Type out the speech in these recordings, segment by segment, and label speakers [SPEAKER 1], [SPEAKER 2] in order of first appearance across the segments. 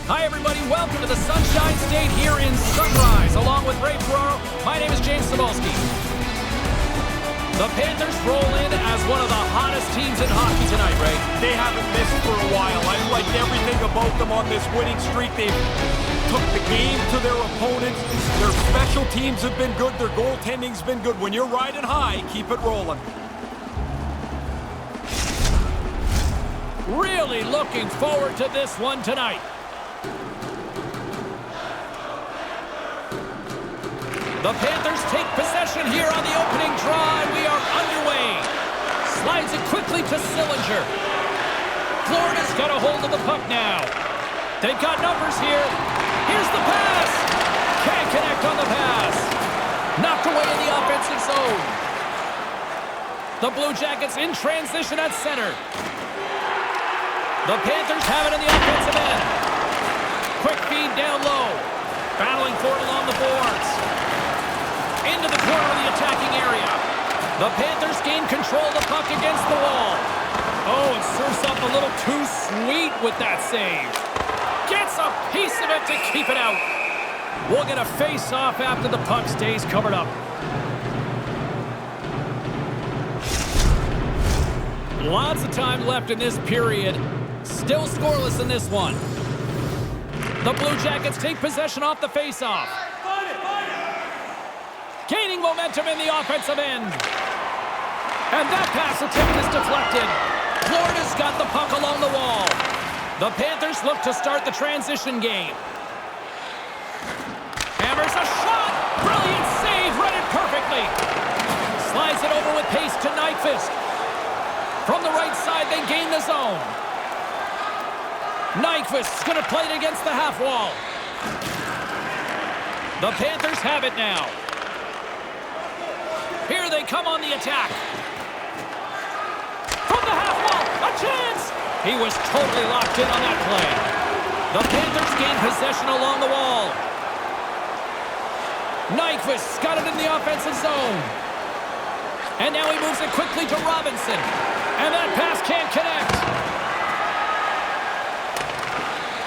[SPEAKER 1] Hi, everybody. Welcome to the Sunshine State here in Sunrise. Along with Ray Ferraro, my name is James Cebulski. The Panthers roll in as one of the hottest teams in hockey tonight, Ray.
[SPEAKER 2] They haven't missed for a while. I like everything about them on this winning streak. They've took the game to their opponents. Their special teams have been good. Their goaltending's been good. When you're riding high, keep it rolling.
[SPEAKER 1] Really looking forward to this one tonight. The Panthers take possession here on the opening drive. We are underway. Slides it quickly to Sillinger. Florida's got a hold of the puck now. They've got numbers here. Here's the pass. Can't connect on the pass. Knocked away in the offensive zone. The Blue Jackets in transition at center. The Panthers have it in the offensive end. Quick feed down low. Battling for it along the boards. Into the corner of the attacking area. The Panthers gain control of the puck against the wall. Oh, it serves up a little too sweet with that save. Gets a piece of it to keep it out. We'll get a face-off after the puck stays covered up. Lots of time left in this period. Still scoreless in this one. The Blue Jackets take possession off the face-off. Gaining momentum in the offensive end. And that pass attempt is deflected. Florida's got the puck along the wall. The Panthers look to start the transition game. Hammers a shot. Brilliant save. Read it perfectly. Slides it over with pace to Nyquist. From the right side, they gain the zone. Nyquist's going to play it against the half wall. The Panthers have it now. Here they come on the attack. From the half wall, a chance! He was totally locked in on that play. The Panthers gain possession along the wall. Nyquist's got it in the offensive zone. And now he moves it quickly to Robinson. And that pass can't connect.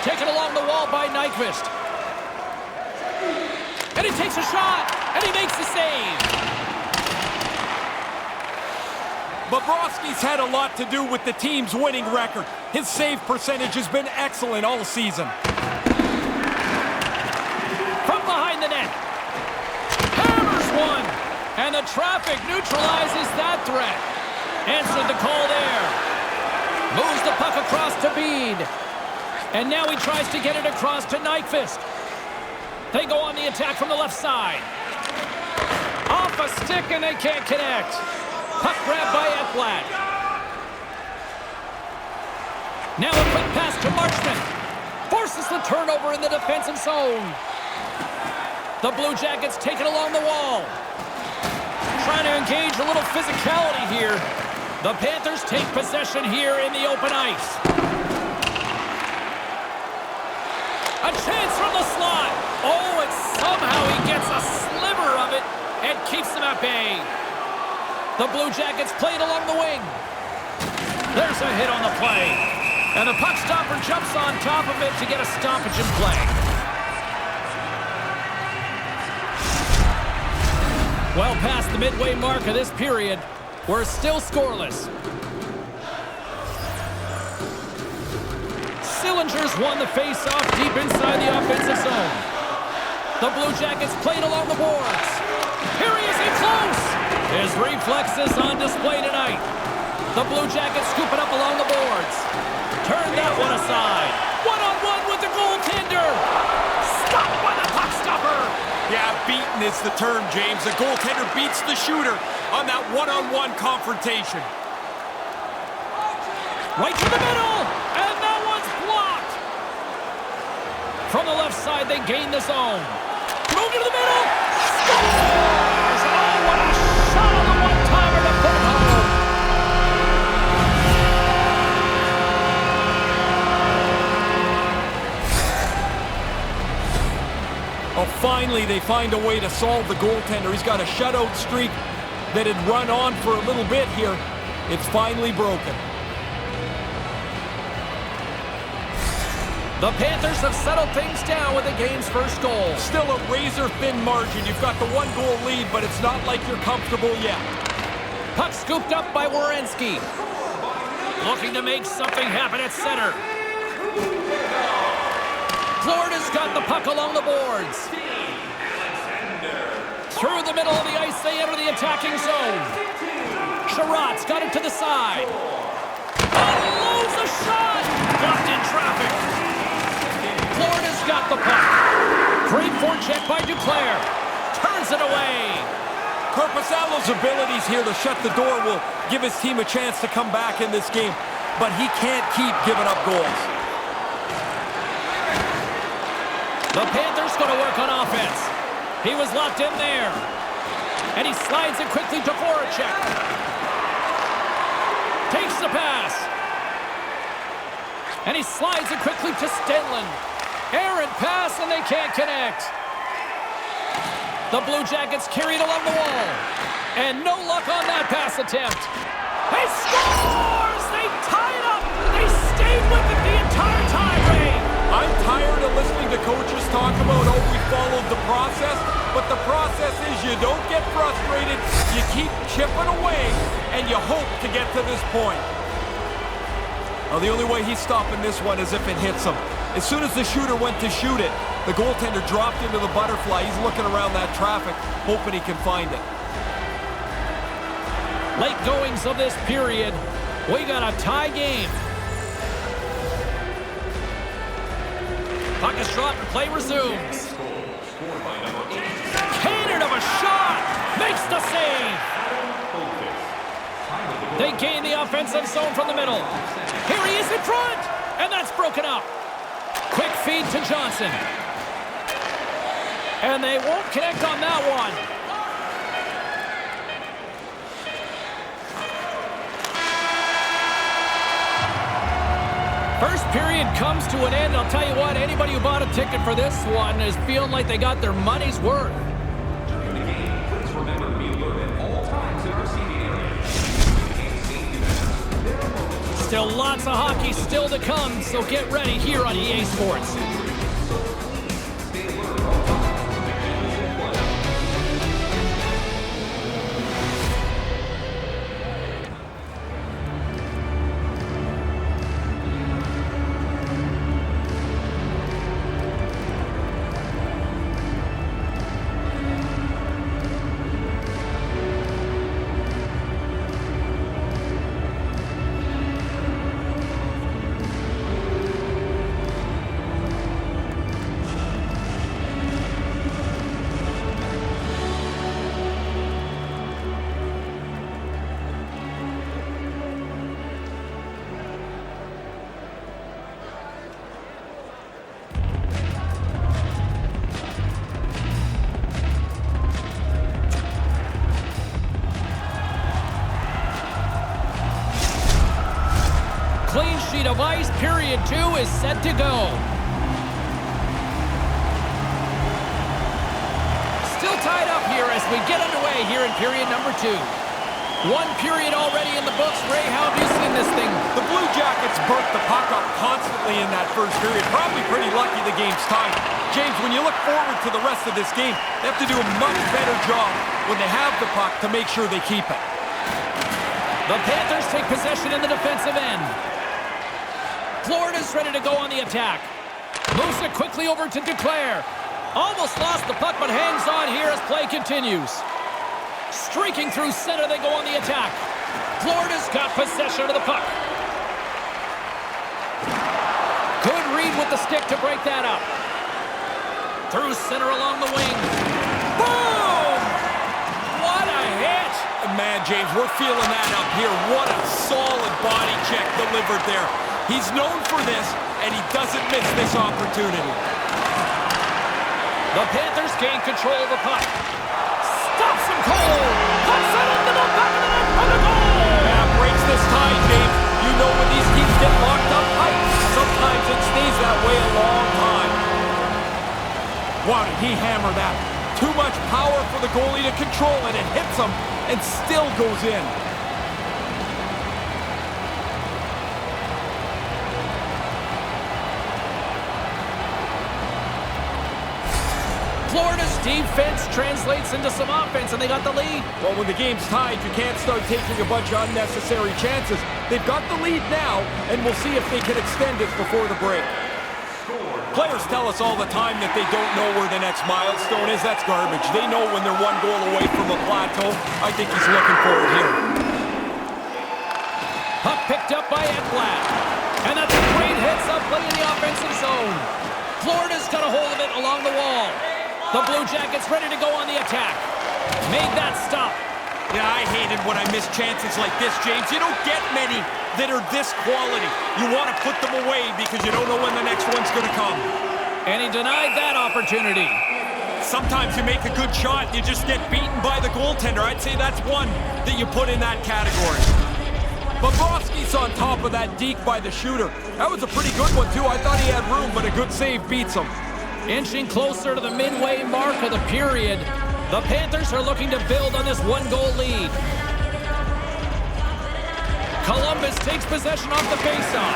[SPEAKER 1] Taken along the wall by Nyquist. And he takes a shot. And he makes the save.
[SPEAKER 2] Bobrovsky's had a lot to do with the team's winning record. His save percentage has been excellent all season.
[SPEAKER 1] From behind the net. Hammers one. And the traffic neutralizes that threat. Answered the call there. Moves the puck across to Bede. And now he tries to get it across to Nyquist. They go on the attack from the left side. Off a stick and they can't connect. Puck grab by Ekblad. Now a quick pass to Marchment. Forces the turnover in the defensive zone. The Blue Jackets take it along the wall. Trying to engage a little physicality here. The Panthers take possession here in the open ice. A chance from the slot. Oh, and somehow he gets a sliver of it and keeps them at bay. The Blue Jackets play it along the wing. There's a hit on the play. And the puck stopper jumps on top of it to get a stoppage in play. Well past the midway mark of this period, we're still scoreless. Sillinger's won the face-off deep inside the offensive zone. The Blue Jackets played along the boards. Here he is in close. His reflexes on display tonight. The Blue Jackets scoop it up along the boards. Turn that one aside. One-on-one with the goaltender. Stopped by the puck stopper.
[SPEAKER 2] Yeah, beaten is the term, James. The goaltender beats the shooter on that one-on-one confrontation.
[SPEAKER 1] Right to the middle. And that one's blocked. From the left side, they gain the zone. Move to the middle. Scores! Oh, what a shot on the one-timer to put it home.
[SPEAKER 2] Oh, finally, they find a way to solve the goaltender. He's got a shutout streak that had run on for a little bit here. It's finally broken.
[SPEAKER 1] The Panthers have settled things down with the game's first goal.
[SPEAKER 2] Still a razor-thin margin. You've got the one-goal lead, but it's not like you're comfortable yet.
[SPEAKER 1] Puck scooped up by Werenski. Looking to make something happen at center. Florida's got the puck along the boards. Through the middle of the ice, they enter the attacking zone. Sherratt's got it to the side. Unloads the shot! Blocked in traffic. Florida's got the puck. Great forecheck by Duclair. Turns it away.
[SPEAKER 2] Korpisalo's abilities here to shut the door will give his team a chance to come back in this game, but he can't keep giving up goals.
[SPEAKER 1] The Panthers going to work on offense. He was locked in there. And he slides it quickly to Voracek. Takes the pass. And he slides it quickly to Stenlund. Errant pass, and they can't connect. The Blue Jackets carry it along the wall. And no luck on that pass attempt. He scores! They tie it up! They stayed with it the entire time, Ray!
[SPEAKER 2] I'm tired of listening to coaches talk about, oh, we followed the process. But the process is you don't get frustrated, you keep chipping away, and you hope to get to this point. Well, the only way he's stopping this one is if it hits him. As soon as the shooter went to shoot it, the goaltender dropped into the butterfly. He's looking around that traffic, hoping he can find it.
[SPEAKER 1] Late goings of this period, we got a tie game. Puck is dropped and play resumes. Cannon of a shot! Makes the save! They gain the offensive zone from the middle. Here he is in front! And that's broken up. Quick feed to Johnson. And they won't connect on that one. First period comes to an end. I'll tell you what, anybody who bought a ticket for this one is feeling like they got their money's worth.
[SPEAKER 3] During the game, please remember to be alert at all times in your seating area.
[SPEAKER 1] Still lots of hockey still to come, so get ready here on EA Sports. Clean sheet of ice, period 2 is set to go. Still tied up here as we get underway here in period number 2. One period already in the books. Ray, how have you seen this thing?
[SPEAKER 2] The Blue Jackets burnt the puck up constantly in that first period. Probably pretty lucky the game's tied. James, when you look forward to the rest of this game, they have to do a much better job when they have the puck to make sure they keep it.
[SPEAKER 1] The Panthers take possession in the defensive end. Florida's ready to go on the attack. Moves it quickly over to Duclair. Almost lost the puck, but hangs on here as play continues. Streaking through center, they go on the attack. Florida's got possession of the puck. Good read with the stick to break that up. Through center along the wing. Boom! What a hit!
[SPEAKER 2] Man, James, we're feeling that up here. What a solid body check delivered there. He's known for this, and he doesn't miss this opportunity.
[SPEAKER 1] The Panthers gain control of the puck. Stops him cold. Puts it into the back of the net for the goal.
[SPEAKER 2] That breaks this tie, James. You know when these teams get locked up tight, sometimes it stays that way a long time. Wow, did he hammer that? Too much power for the goalie to control, and it hits him and still goes in.
[SPEAKER 1] Florida's defense translates into some offense, and they got the lead.
[SPEAKER 2] Well, when the game's tied, you can't start taking a bunch of unnecessary chances. They've got the lead now, and we'll see if they can extend it before the break. Players tell us all the time that they don't know where the next milestone is. That's garbage. They know when they're one goal away from a plateau. I think he's looking for it here.
[SPEAKER 1] Puck picked up by Ekblad. And that's a great hits-up play in the offensive zone. Florida's got a hold of it along the wall. The Blue Jackets ready to go on the attack. Made that stop.
[SPEAKER 2] Yeah, I hate it when I miss chances like this, James. You don't get many that are this quality. You want to put them away because you don't know when the next one's going to come.
[SPEAKER 1] And he denied that opportunity.
[SPEAKER 2] Sometimes you make a good shot and you just get beaten by the goaltender. I'd say that's one that you put in that category. Bobrovsky's on top of that deke by the shooter. That was a pretty good one, too. I thought he had room, but a good save beats him.
[SPEAKER 1] Inching closer to the midway mark of the period, the Panthers are looking to build on this one-goal lead. Columbus takes possession off the faceoff.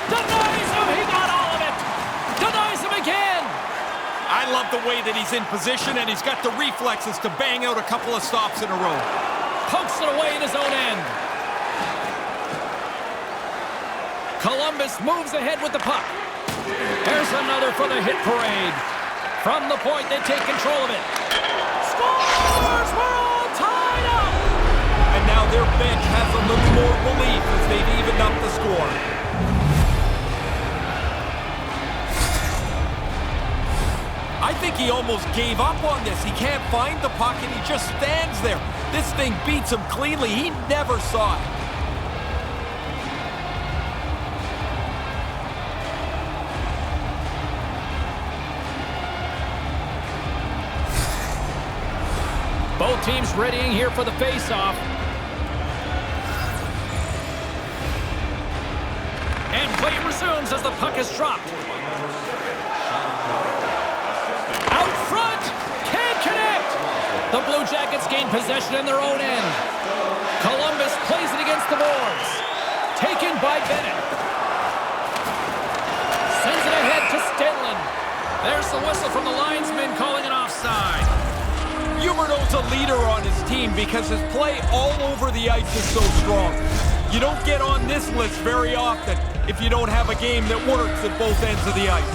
[SPEAKER 1] Denies him! He got all of it! Denies him again!
[SPEAKER 2] I love the way that he's in position, and he's got the reflexes to bang out a couple of stops in a row.
[SPEAKER 1] Pokes it away in his own end. Columbus moves ahead with the puck. There's another for the hit parade. From the point, they take control of it. Scores! We're all tied up!
[SPEAKER 2] And now their bench has a little more belief as they've evened up the score. I think he almost gave up on this. He can't find the puck and he just stands there. This thing beats him cleanly. He never saw it.
[SPEAKER 1] Both teams readying here for the face-off. And play resumes as the puck is dropped. Out front! Can't connect! The Blue Jackets gain possession in their own end. Columbus plays it against the boards. Taken by Bennett. Sends it ahead to Stenlund. There's the whistle from the linesman calling an offside.
[SPEAKER 2] Huberdeau's a leader on his team because his play all over the ice is so strong. You don't get on this list very often if you don't have a game that works at both ends of the ice.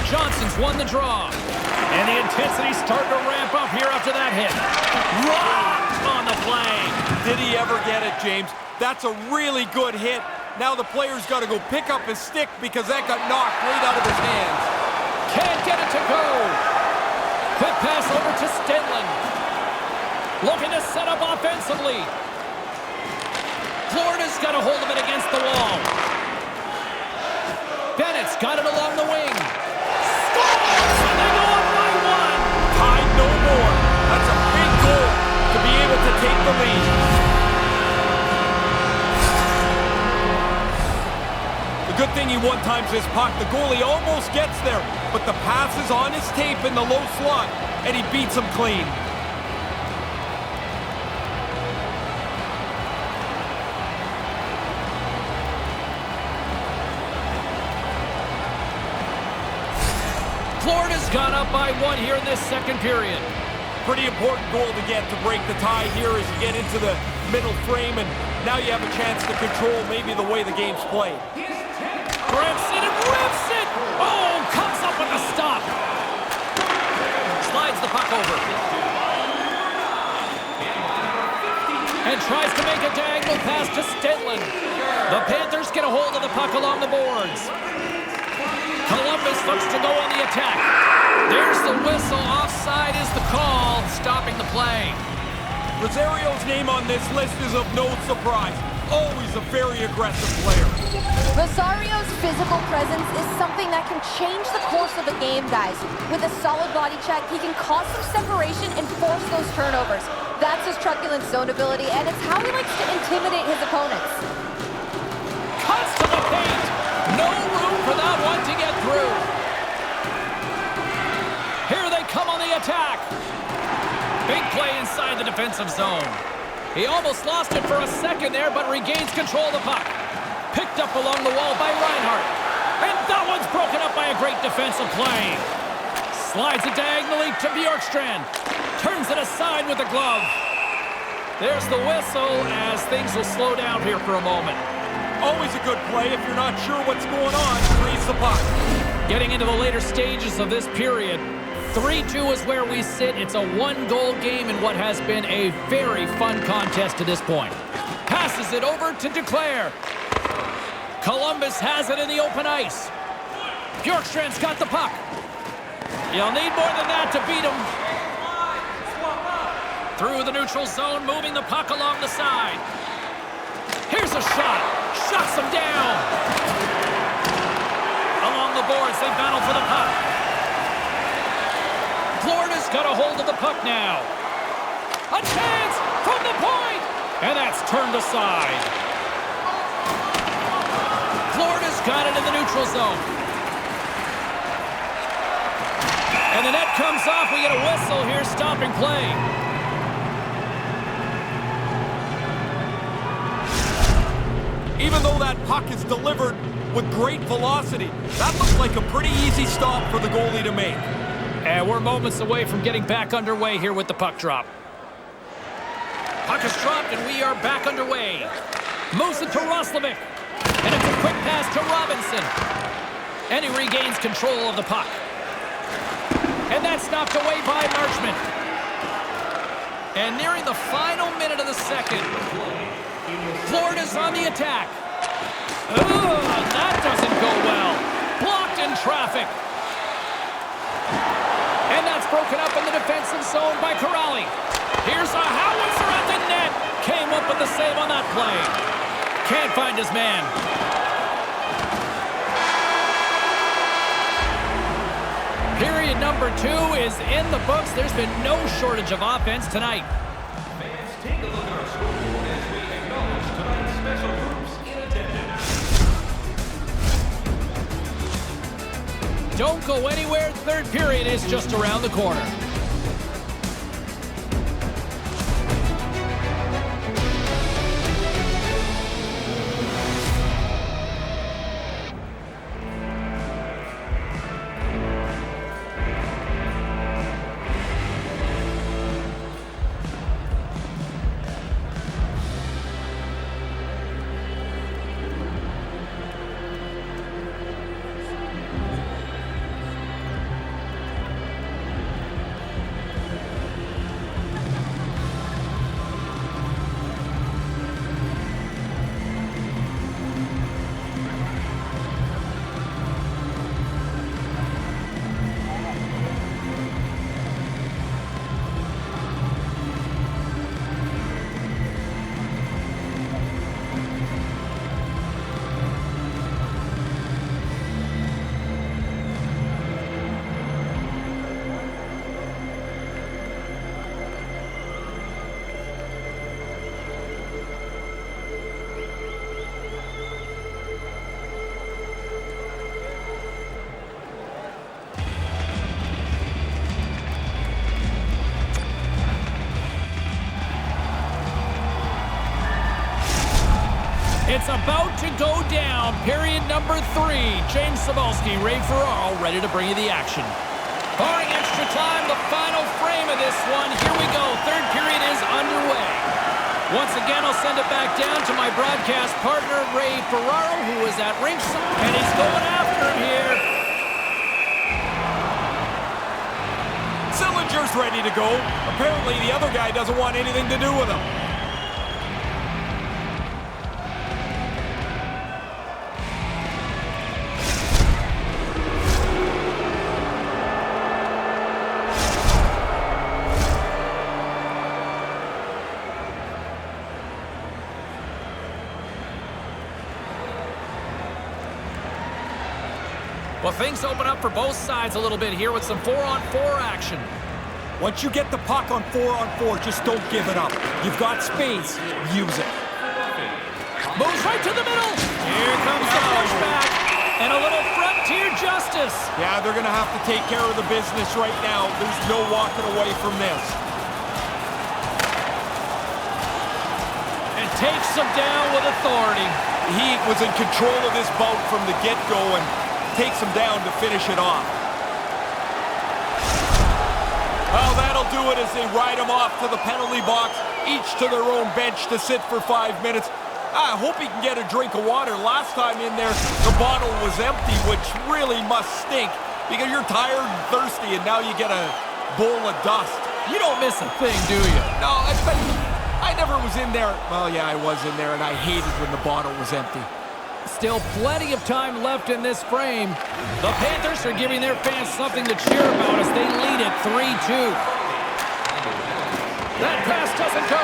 [SPEAKER 1] Johnson's won the draw. And the intensity's starting to ramp up here after that hit. Rocked on the play.
[SPEAKER 2] Did he ever get it, James? That's a really good hit. Now the player's got to go pick up his stick because that got knocked right out of his hands.
[SPEAKER 1] Can't get it to go. Quick pass over to Stenlund. Looking to set up offensively. Florida's got a hold of it against the wall. Bennett's got it along the wing. Scores! And they go up by one.
[SPEAKER 2] Tied no more. That's a big goal to be able to take the lead. The good thing he one-times his puck. The goalie almost gets there, but the pass is on his tape in the low slot, and he beats him clean.
[SPEAKER 1] Florida's gone up by one here in this second period.
[SPEAKER 2] Pretty important goal to get to break the tie here as you get into the middle frame, and now you have a chance to control maybe the way the game's played.
[SPEAKER 1] Grips it and rips it! Oh, comes up with a stop. Slides the puck over. And tries to make a diagonal pass to Stenlund. The Panthers get a hold of the puck along the boards. Columbus looks to go on the attack. There's the whistle. Offside is the call, stopping the play.
[SPEAKER 2] Rosario's name on this list is of no surprise. Always a very aggressive player.
[SPEAKER 4] Rosario's physical presence is something that can change the course of a game, guys. With a solid body check, he can cause some separation and force those turnovers. That's his truculent zone ability, and it's how he likes to intimidate his opponents.
[SPEAKER 1] Cuts to the paint. No room for that one to get through. Here they come on the attack. Big play inside the defensive zone. He almost lost it for a second there, but regains control of the puck. Picked up along the wall by Reinhart. And that one's broken up by a great defensive play. Slides it diagonally to Bjorkstrand. Turns it aside with the glove. There's the whistle as things will slow down here for a moment.
[SPEAKER 2] Always a good play if you're not sure what's going on. Freeze the puck.
[SPEAKER 1] Getting into the later stages of this period, 3-2 is where we sit. It's a one-goal game in what has been a very fun contest to this point. Passes it over to Duclair. Columbus has it in the open ice. Bjorkstrand's got the puck. You'll need more than that to beat him. Through the neutral zone, moving the puck along the side. Here's a shot. Shuts him down. Along the boards, they battle for the puck. Florida's got a hold of the puck now. A chance from the point. And that's turned aside. Florida's got it in the neutral zone. And the net comes off. We get a whistle here, stopping play.
[SPEAKER 2] Even though that puck is delivered with great velocity, that looks like a pretty easy stop for the goalie to make.
[SPEAKER 1] And we're moments away from getting back underway here with the puck drop. Puck is dropped, and we are back underway. Moves it to Roslovic. And it's a quick pass to Robinson. And he regains control of the puck. And that's knocked away by Marchment. And nearing the final minute of the second, Florida's on the attack. Oh, that doesn't go well. Blocked in traffic. And that's broken up in the defensive zone by Corrali. Here's a howitzer at the net. Came up with the save on that play. Can't find his man. Period number 2 is in the books. There's been no shortage of offense tonight.
[SPEAKER 3] Fans, take a look at our scoreboard as we acknowledge tonight's special groups in attendance.
[SPEAKER 1] Don't go anywhere. Third period is just around the corner. It's about to go down. Period number 3. James Cybulski, Ray Ferraro ready to bring you the action. Barring extra time, the final frame of this one. Here we go. Third period is underway. Once again, I'll send it back down to my broadcast partner, Ray Ferraro, who is at ringside, and he's going after him here.
[SPEAKER 2] Sillinger's ready to go. Apparently, the other guy doesn't want anything to do with him.
[SPEAKER 1] Well, things open up for both sides a little bit here with some 4-on-4 action.
[SPEAKER 2] Once you get the puck on 4-on-4, just don't give it up. You've got space, use it.
[SPEAKER 1] Moves right to the middle. Here comes the pushback. And a little frontier justice.
[SPEAKER 2] Yeah, they're going to have to take care of the business right now. There's no walking away from this.
[SPEAKER 1] And takes him down with authority.
[SPEAKER 2] He was in control of this bout from the get-go and takes him down to finish it off. Well, that'll do it as they ride him off to the penalty box, each to their own bench to sit for 5 minutes. I hope he can get a drink of water. Last time in there, the bottle was empty, which really must stink because you're tired and thirsty, and now you get a bowl of dust.
[SPEAKER 1] You don't miss a thing, do you?
[SPEAKER 2] No, but I never was in there. Well, yeah, I was in there, and I hated when the bottle was empty.
[SPEAKER 1] Still plenty of time left in this frame. The Panthers are giving their fans something to cheer about as they lead it 3-2. That pass doesn't go.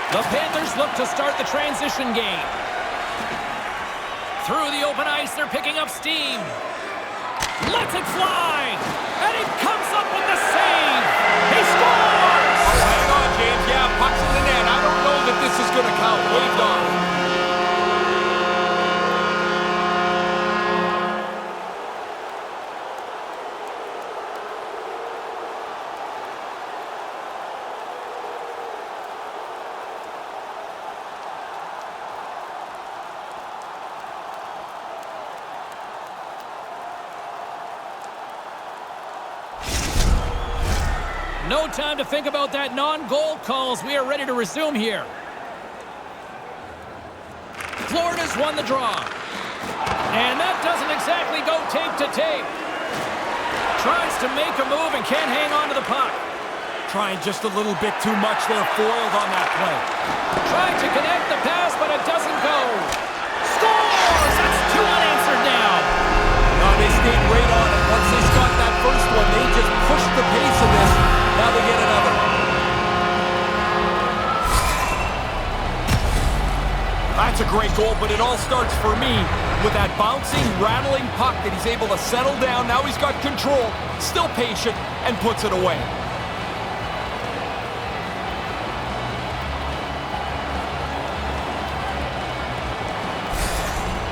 [SPEAKER 1] The Panthers look to start the transition game. Through the open ice, they're picking up steam. Lets it fly! And he comes up with the save! He scores!
[SPEAKER 2] Oh, hang on, James. Yeah, puck's in the net. I don't know that this is going to count. Waved off.
[SPEAKER 1] No time to think about that non-goal calls. We are ready to resume here. Florida's won the draw. And that doesn't exactly go tape to tape. Tries to make a move and can't hang on to the puck.
[SPEAKER 2] Trying just a little bit too much there, foiled on that play.
[SPEAKER 1] Tried to connect the pass, but it doesn't go. Scores! That's two unanswered now.
[SPEAKER 2] No, they stayed right on it. Once they got that first one, they just pushed the pace of this. Now they get another. That's a great goal, but it all starts for me with that bouncing, rattling puck that he's able to settle down. Now he's got control, still patient, and puts it away.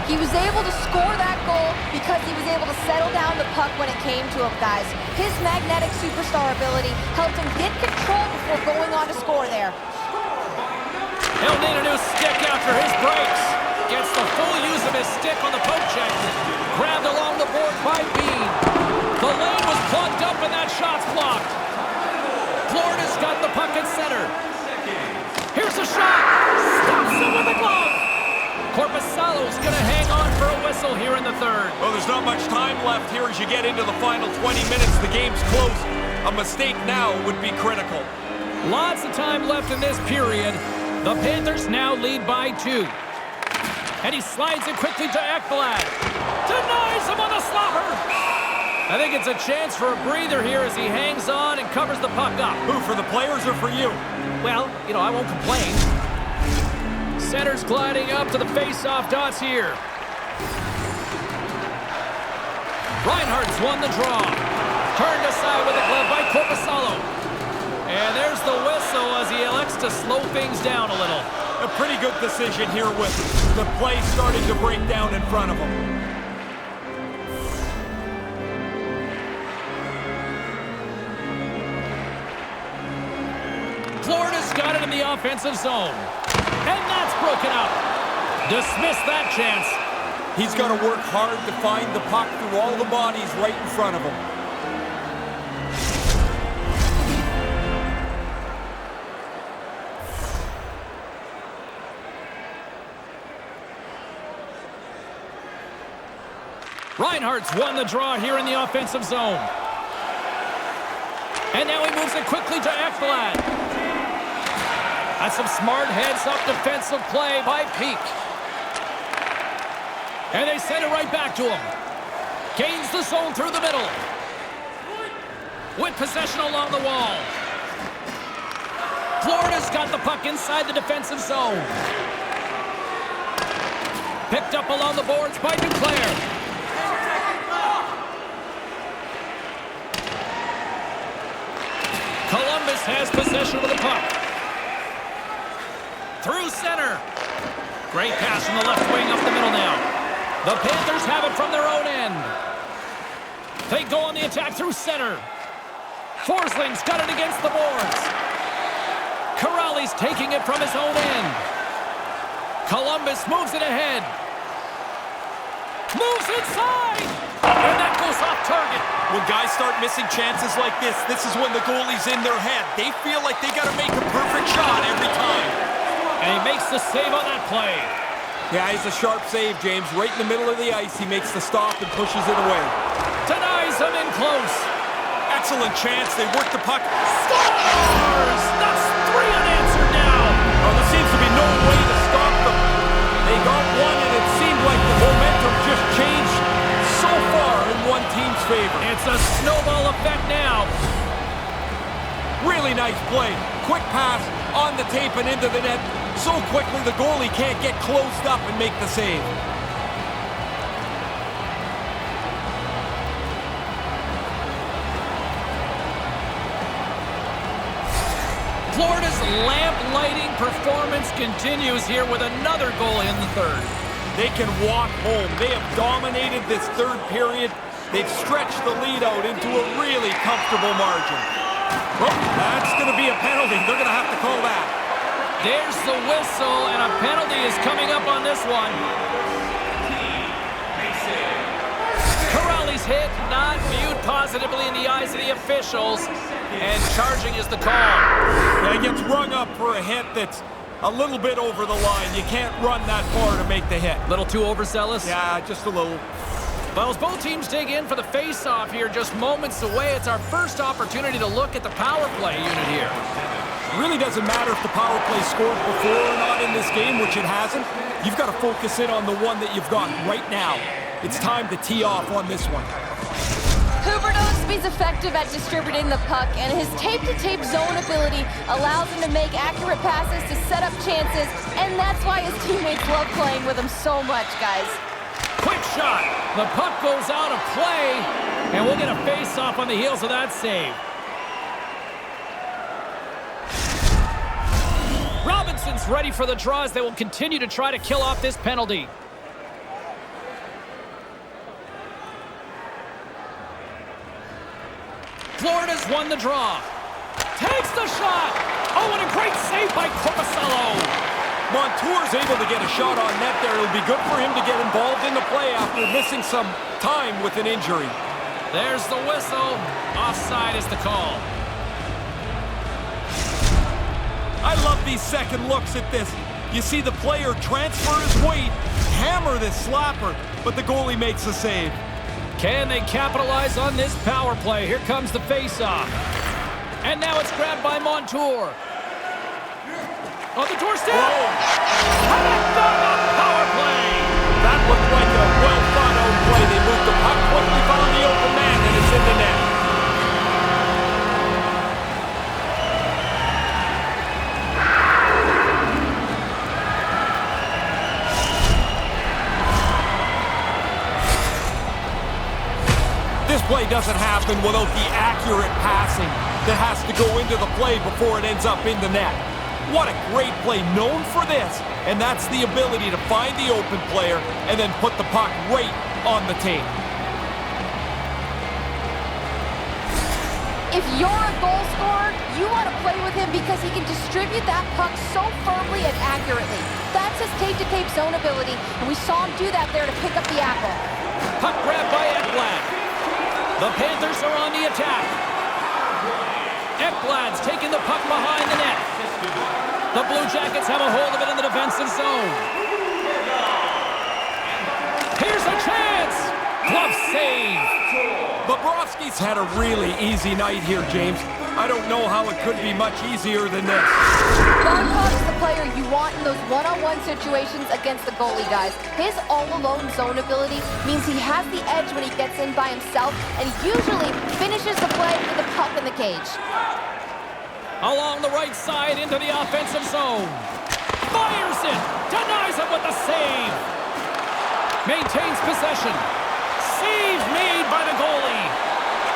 [SPEAKER 4] He was able to score that goal because he was able to settle down the puck when it came to him, guys. His magnetic superstar ability helped him get control before going on to score there.
[SPEAKER 1] He'll need a new stick after his breaks. Gets the full use of his stick on the poke check. Grabbed along the board by Bean. The lane was plugged up and that shot's blocked. Florida's got the puck at center. Here's a shot. Stops it with a glove. Korpisalo's going to hang on for a whistle here in the third.
[SPEAKER 2] Well, there's not much time left here as you get into the final 20 minutes. The game's close. A mistake now would be critical.
[SPEAKER 1] Lots of time left in this period. The Panthers now lead by 2. And he slides it quickly to Ekblad. Denies him on the slobber. I think it's a chance for a breather here as he hangs on and covers the puck up.
[SPEAKER 2] Who, for the players or for you?
[SPEAKER 1] Well, you know, I won't complain. Center's gliding up to the face-off dots here. Reinhardt's won the draw. Turned aside with a glove by Korpisalo. And there's the whistle as he elects to slow things down a little.
[SPEAKER 2] A pretty good decision here with the play starting to break down in front of him.
[SPEAKER 1] Florida's got it in the offensive zone. And that's broken up. Dismiss that chance.
[SPEAKER 2] He's got to work hard to find the puck through all the bodies right in front of him.
[SPEAKER 1] Reinhardt's won the draw here in the offensive zone. And now he moves it quickly to Ekblad. That's some smart heads-up defensive play by Peak. And they send it right back to him. Gains the zone through the middle. With possession along the wall. Florida's got the puck inside the defensive zone. Picked up along the boards by Duclair. Columbus has possession of the puck. Through center. Great pass from the left wing up the middle now. The Panthers have it from their own end. They go on the attack through center. Forsling's got it against the boards. Corrali's taking it from his own end. Columbus moves it ahead. Moves inside! And that goes off target.
[SPEAKER 2] When guys start missing chances like this is when the goalie's in their head. They feel like they got to make a perfect shot every time.
[SPEAKER 1] And he makes the save on that play.
[SPEAKER 2] Yeah, he's a sharp save, James. Right in the middle of the ice, he makes the stop and pushes it away.
[SPEAKER 1] Denies him in close.
[SPEAKER 2] Excellent chance. They work the puck.
[SPEAKER 1] Scores! That's 3 unanswered now.
[SPEAKER 2] Oh, there seems to be no way to stop them. They got one, and it seemed like the momentum just changed so far in one team's favor.
[SPEAKER 1] It's a snowball effect now.
[SPEAKER 2] Really nice play. Quick pass on the tape and into the net. So quickly the goalie can't get closed up and make the save.
[SPEAKER 1] Florida's lamp-lighting performance continues here with another goal in the third.
[SPEAKER 2] They can walk home. They have dominated this third period. They've stretched the lead out into a really comfortable margin. Well, that's going to be a penalty. They're going to have to call that.
[SPEAKER 1] There's the whistle, and a penalty is coming up on this one. Corrali's hit not viewed positively in the eyes of the officials, and charging is the call.
[SPEAKER 2] Yeah, he gets rung up for a hit that's a little bit over the line. You can't run that far to make the hit.
[SPEAKER 1] A little too overzealous?
[SPEAKER 2] Yeah, just a little.
[SPEAKER 1] Well, as both teams dig in for the face-off here, just moments away, it's our first opportunity to look at the power play unit here.
[SPEAKER 2] It really doesn't matter if the power play scored before or not in this game, which it hasn't. You've got to focus in on the one that you've got right now. It's time to tee off on this one.
[SPEAKER 4] Huberdeau's effective at distributing the puck, and his tape-to-tape zone ability allows him to make accurate passes to set up chances, and that's why his teammates love playing with him so much, guys.
[SPEAKER 1] Quick shot. The puck goes out of play, and we'll get a face-off on the heels of that save. Robinson's ready for the draw as they will continue to try to kill off this penalty. Florida's won the draw. Takes the shot. Oh, and a great save by Korpisalo.
[SPEAKER 2] Montour's able to get a shot on net there. It'll be good for him to get involved in the play after missing some time with an injury.
[SPEAKER 1] There's the whistle. Offside is the call.
[SPEAKER 2] I love these second looks at this. You see the player transfer his weight, hammer this slapper, but the goalie makes the save.
[SPEAKER 1] Can they capitalize on this power play? Here comes the face-off. And now it's grabbed by Montour. On the doorstep. Connect on the power play.
[SPEAKER 2] That looked like a well-thought-out play. They moved the puck quickly, found the open man, and it's in the net. This play doesn't happen without the accurate passing that has to go into the play before it ends up in the net. What a great play, known for this, and that's the ability to find the open player and then put the puck right on the tape.
[SPEAKER 4] If you're a goal scorer, you want to play with him because he can distribute that puck so firmly and accurately. That's his tape-to-tape zone ability, and we saw him do that there to pick up the apple.
[SPEAKER 1] Puck grabbed by Ekblad. The Panthers are on the attack. Ekblad's taking the puck behind the net. The Blue Jackets have a hold of it in the defensive zone. Here's a chance! Glove save!
[SPEAKER 2] Bobrovsky's had a really easy night here, James. I don't know how it could be much easier than this.
[SPEAKER 4] Barkov is the player you want in those one-on-one situations against the goalie, guys. His all-alone zone ability means he has the edge when he gets in by himself and usually finishes the play with the puck in the cage.
[SPEAKER 1] Along the right side into the offensive zone. Fires it! Denies him with the save! Maintains possession. Save made by the goalie.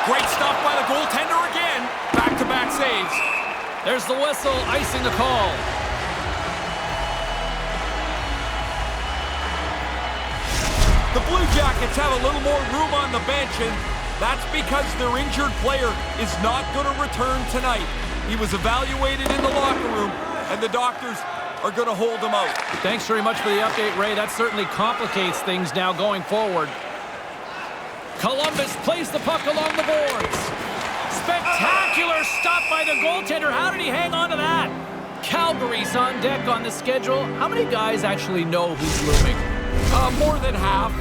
[SPEAKER 2] Great stuff by the goaltender again. Back-to-back saves.
[SPEAKER 1] There's the whistle, icing the call.
[SPEAKER 2] The Blue Jackets have a little more room on the bench, and that's because their injured player is not going to return tonight. He was evaluated in the locker room, and the doctors are going to hold him out.
[SPEAKER 1] Thanks very much for the update, Ray. That certainly complicates things now going forward. Columbus plays the puck along the boards. Spectacular stop by the goaltender. How did he hang on to that? Calgary's on deck on the schedule. How many guys actually know who's looming?
[SPEAKER 2] More than half.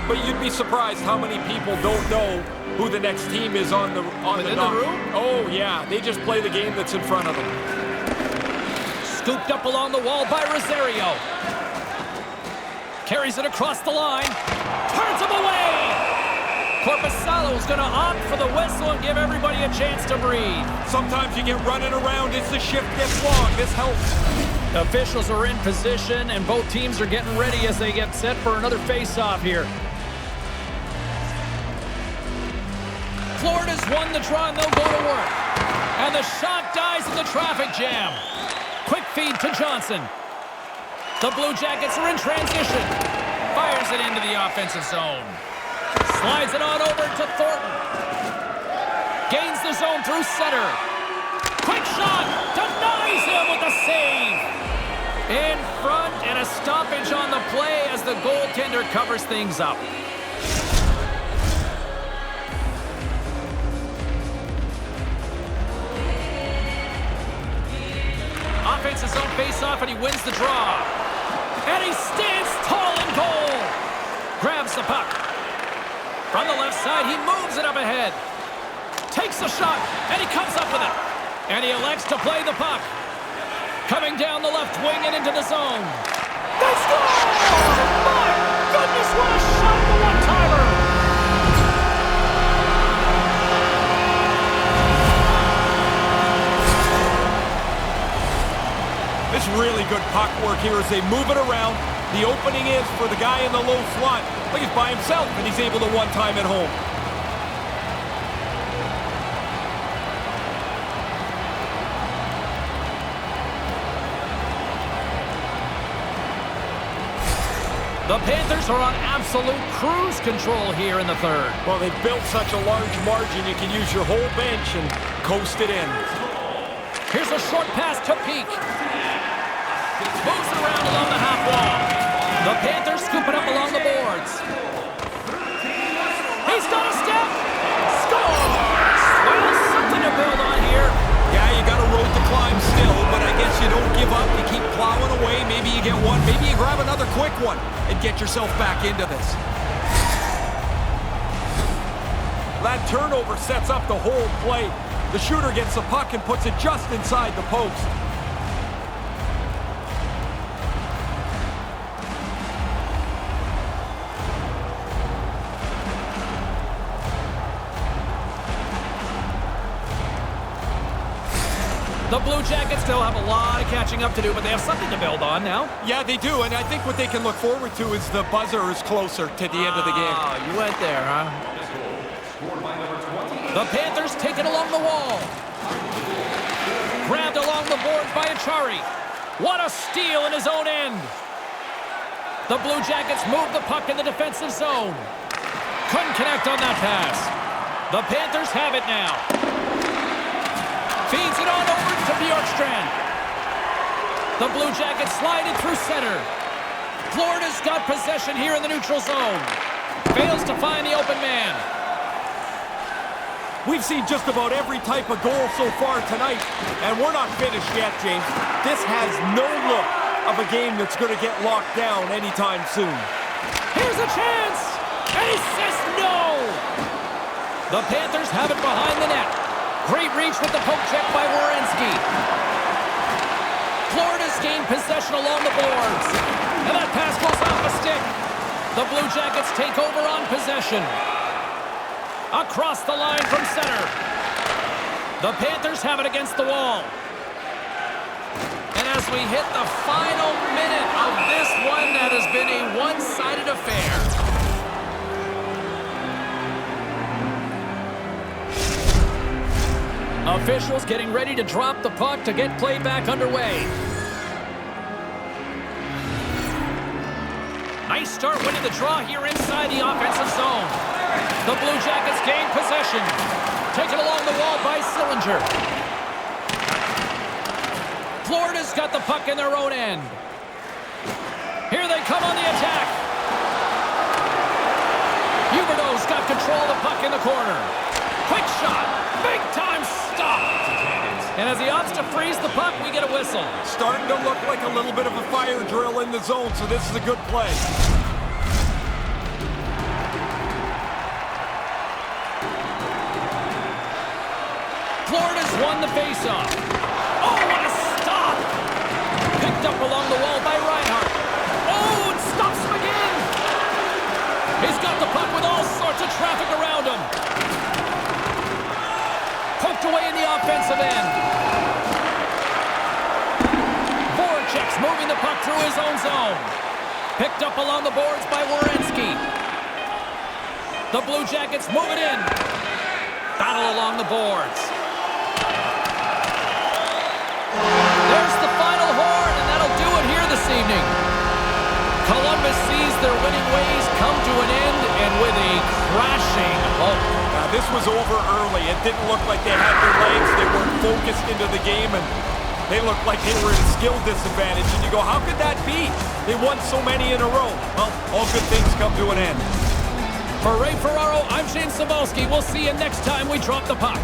[SPEAKER 2] But you'd be surprised how many people don't know who the next team is on the
[SPEAKER 1] Within the room?
[SPEAKER 2] Oh, yeah. They just play the game that's in front of them.
[SPEAKER 1] Scooped up along the wall by Rosario. Carries it across the line. Turns him away. Korpisalo's going to opt for the whistle and give everybody a chance to breathe.
[SPEAKER 2] Sometimes you get running around as the shift gets long. This helps.
[SPEAKER 1] Officials are in position, and both teams are getting ready as they get set for another face-off here. Florida's won the draw, and they'll go to work. And the shot dies in the traffic jam. Quick feed to Johnson. The Blue Jackets are in transition. Fires it into the offensive zone. Slides it on over to Thornton. Gains the zone through center. Quick shot. Denies him with a save. In front, and a stoppage on the play as the goaltender covers things up. Offensive zone face-off, and he wins the draw. And he stands tall in goal. Grabs the puck. From the left side, he moves it up ahead. Takes the shot, and he comes up with it. And he elects to play the puck. Coming down the left wing and into the zone. They score! My goodness, what a shot, the one-timer!
[SPEAKER 2] This really good puck work here as they move it around. The opening is for the guy in the low slot. Look, he's by himself, and he's able to one-time it home.
[SPEAKER 1] The Panthers are on absolute cruise control here in the third.
[SPEAKER 2] Well, they've built such a large margin, you can use your whole bench and coast it in.
[SPEAKER 1] Here's a short pass to Peak. Moves it around along the half wall. The Panthers scoop it up along the boards. He's got a step. Scores! Well, something to build on here.
[SPEAKER 2] Yeah, you got a road to climb still, but I guess you don't give up. You keep plowing away. Maybe you get one. Maybe you grab another quick one and get yourself back into this. That turnover sets up the whole play. The shooter gets the puck and puts it just inside the post.
[SPEAKER 1] The Blue Jackets still have a lot of catching up to do, but they have something to build on now.
[SPEAKER 2] Yeah, they do, and I think what they can look forward to is the buzzer is closer to the end of the game.
[SPEAKER 1] Oh, you went there, huh? The Panthers take it along the wall. Grabbed along the boards by Achari. What a steal in his own end. The Blue Jackets move the puck in the defensive zone. Couldn't connect on that pass. The Panthers have it now. Feeds it on over to Bjorkstrand. The Blue Jackets slide it through center. Florida's got possession here in the neutral zone. Fails to find the open man.
[SPEAKER 2] We've seen just about every type of goal so far tonight, and we're not finished yet, James. This has no look of a game that's going to get locked down anytime soon.
[SPEAKER 1] Here's a chance, and he says no. The Panthers have it behind the net. Great reach with the poke check by Werenski. Florida's gained possession along the boards, and that pass goes off a stick. The Blue Jackets take over on possession. Across the line from center. The Panthers have it against the wall. And as we hit the final minute of this one, that has been a one-sided affair. Officials getting ready to drop the puck to get play back underway. Nice start winning the draw here inside the offensive zone. The Blue Jackets gain possession. Taken along the wall by Sillinger. Florida's got the puck in their own end. Here they come on the attack. Huberdeau's got control of the puck in the corner. Quick shot. Big time stop. And as he opts to freeze the puck, we get a whistle.
[SPEAKER 2] Starting to look like a little bit of a fire drill in the zone, so this is a good play.
[SPEAKER 1] Florida's won the faceoff. Oh, what a stop! Picked up along the wall by Reinhart. Oh, and stops him again! He's got the puck with all sorts of traffic around him. Poked away in the offensive end. Voracek's moving the puck through his own zone. Picked up along the boards by Werenski. The Blue Jackets move it in. Battle along the boards. There's the final horn, and that'll do it here this evening. Columbus sees their winning ways come to an end, and with a crashing halt.
[SPEAKER 2] This was over early. It didn't look like they had their legs. They weren't focused into the game, and they looked like they were at a skill disadvantage. And you go, how could that be? They won so many in a row. Well, all good things come to an end.
[SPEAKER 1] For Ray Ferraro, I'm Shane Savolsky. We'll see you next time we drop the puck.